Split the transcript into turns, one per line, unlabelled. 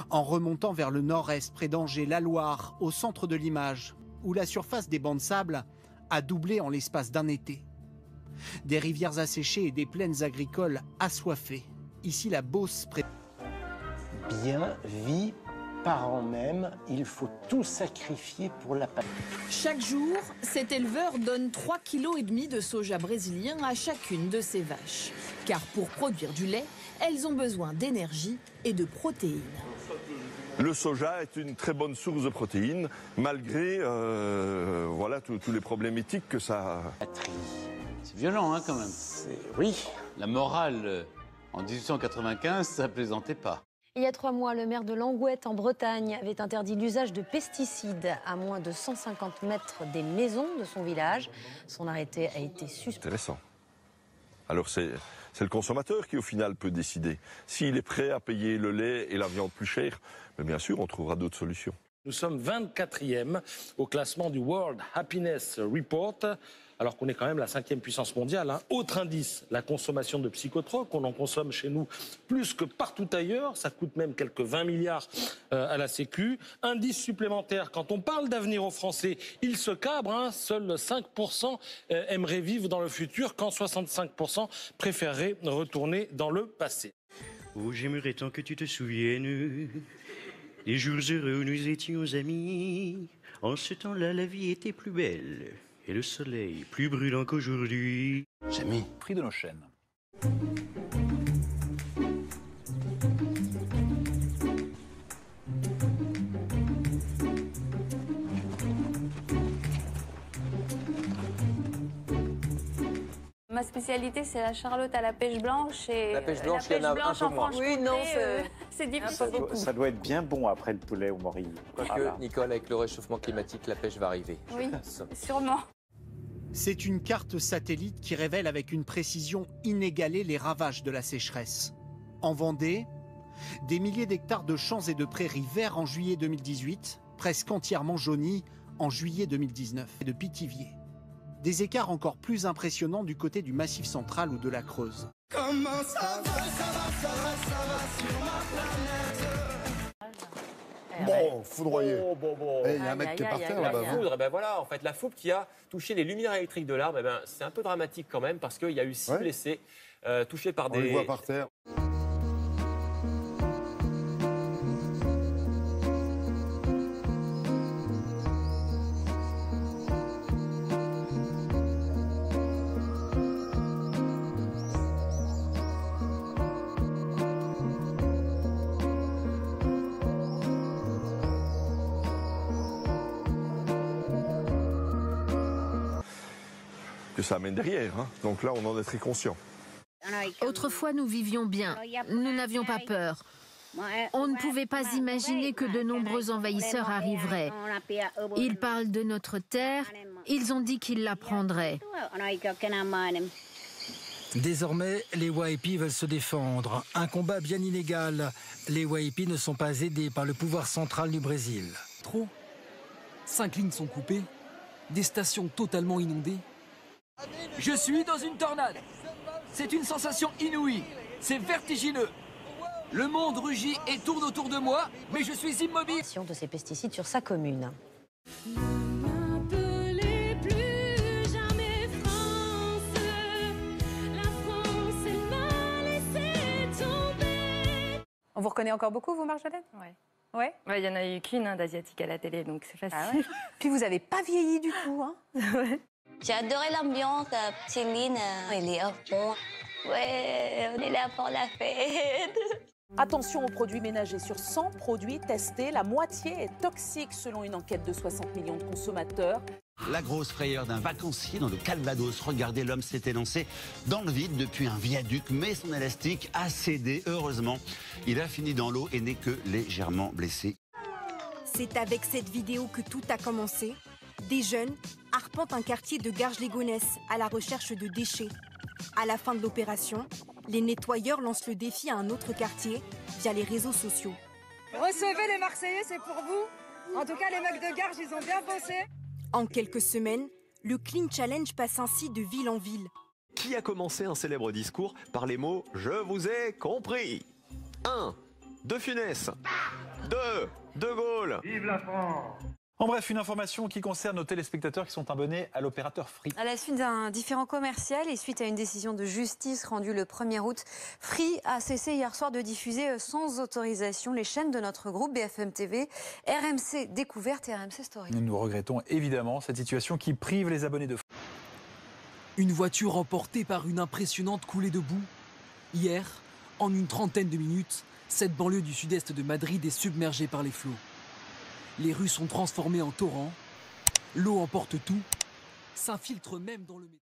En remontant vers le nord-est, près d'Angers, la Loire, au centre de l'image, où la surface des bancs de sable a doublé en l'espace d'un été. Des rivières asséchées et des plaines agricoles assoiffées. Ici, la Beauce.
Bien, vie, parents même, il faut tout sacrifier pour la patrie.
Chaque jour, cet éleveur donne 3,5 kg de soja brésilien à chacune de ses vaches. Car pour produire du lait, elles ont besoin d'énergie et de protéines.
Le soja est une très bonne source de protéines, malgré voilà, tous les problématiques que ça a.
C'est violent, hein, quand même.
Oui.
La morale, en 1895, ça plaisantait pas.
Il y a 3 mois, le maire de Langouette, en Bretagne, avait interdit l'usage de pesticides à moins de 150 mètres des maisons de son village. Son arrêté a été suspendu.
Intéressant. Alors c'est le consommateur qui, au final, peut décider. S'il est prêt à payer le lait et la viande plus cher, mais bien sûr, on trouvera d'autres solutions.
Nous sommes 24e au classement du World Happiness Report, alors qu'on est quand même la 5e puissance mondiale. Autre indice, la consommation de psychotropes. On en consomme chez nous plus que partout ailleurs. Ça coûte même quelques 20 milliards à la Sécu. Indice supplémentaire, quand on parle d'avenir aux Français, ils se cabrent. Seuls 5% aimeraient vivre dans le futur, quand 65% préféreraient retourner dans le passé.
Oh, j'aimerais tant que tu te souviennes des jours heureux où nous étions amis. En ce temps-là, la vie était plus belle et le soleil plus brûlant qu'aujourd'hui.
Jamais.
Prix de nos chaînes.
Ma spécialité, c'est la charlotte à la pêche blanche. Et
la pêche blanche, il y en a un peu moins.
Oui, non, c'est difficile.
Ça doit être bien bon après le poulet au morille.
Quoique, Nicole, avec le réchauffement climatique, la pêche va arriver.
Oui, sûrement.
C'est une carte satellite qui révèle avec une précision inégalée les ravages de la sécheresse. En Vendée, des milliers d'hectares de champs et de prairies verts en juillet 2018, presque entièrement jaunis en juillet 2019, et de Pithiviers. Des écarts encore plus impressionnants du côté du Massif central ou de la Creuse.
Comment ça va sur ma planète.
Bon, foudroyé. Il y a un mec qui est par terre là-bas.
La foudre, ben voilà, en fait, la foudre qui a touché les luminaires électriques de l'arbre, c'est un peu dramatique quand même, parce qu'il y a eu 6 blessés touchés par des...
On les voit par terre.
Que ça amène derrière. Donc là, on en est très conscient.
Autrefois, nous vivions bien. Nous n'avions pas peur. On ne pouvait pas imaginer que de nombreux envahisseurs arriveraient. Ils parlent de notre terre. Ils ont dit qu'ils la prendraient.
Désormais, les Waipi veulent se défendre. Un combat bien inégal. Les Waipi ne sont pas aidés par le pouvoir central du Brésil.
Trop. 5 lignes sont coupées. Des stations totalement inondées. Je suis dans une tornade. C'est une sensation inouïe. C'est vertigineux. Le monde rugit et tourne autour de moi, mais je suis immobile.
De ces pesticides sur sa commune.
On vous reconnaît encore beaucoup, vous, Marjolaine?
Oui.
Ouais.
Il y en a eu qu'une d'asiatique à la télé, donc c'est facile.
Ah ouais. Puis vous n'avez pas vieilli du tout, hein?
Ouais.
J'ai adoré l'ambiance, Céline, elle est à fond. Ouais, on est là pour la fête.
Attention aux produits ménagers. Sur 100 produits testés, la moitié est toxique selon une enquête de 60 millions de consommateurs.
La grosse frayeur d'un vacancier dans le Calvados. Regardez, l'homme s'était lancé dans le vide depuis un viaduc, mais son élastique a cédé. Heureusement, il a fini dans l'eau et n'est que légèrement blessé.
C'est avec cette vidéo que tout a commencé. Des jeunes arpentent un quartier de Garges-les-Gonesse à la recherche de déchets. À la fin de l'opération, les nettoyeurs lancent le défi à un autre quartier via les réseaux sociaux.
Recevez les Marseillais, c'est pour vous. En tout cas, les mecs de Garges, ils ont bien bossé.
En quelques semaines, le Clean Challenge passe ainsi de ville en ville.
Qui a commencé un célèbre discours par les mots « Je vous ai compris ». 1. De Funès. De Gaulle.
Vive la France. En bref, une information qui concerne nos téléspectateurs qui sont abonnés à l'opérateur Free.
À la suite d'un différend commercial et suite à une décision de justice rendue le 1er août, Free a cessé hier soir de diffuser sans autorisation les chaînes de notre groupe BFM TV, RMC Découverte et RMC Story.
Nous regrettons évidemment cette situation qui prive les abonnés de Free.
Une voiture emportée par une impressionnante coulée de boue. Hier, en une trentaine de minutes, cette banlieue du sud-est de Madrid est submergée par les flots. Les rues sont transformées en torrents, l'eau emporte tout, s'infiltre même dans le métro.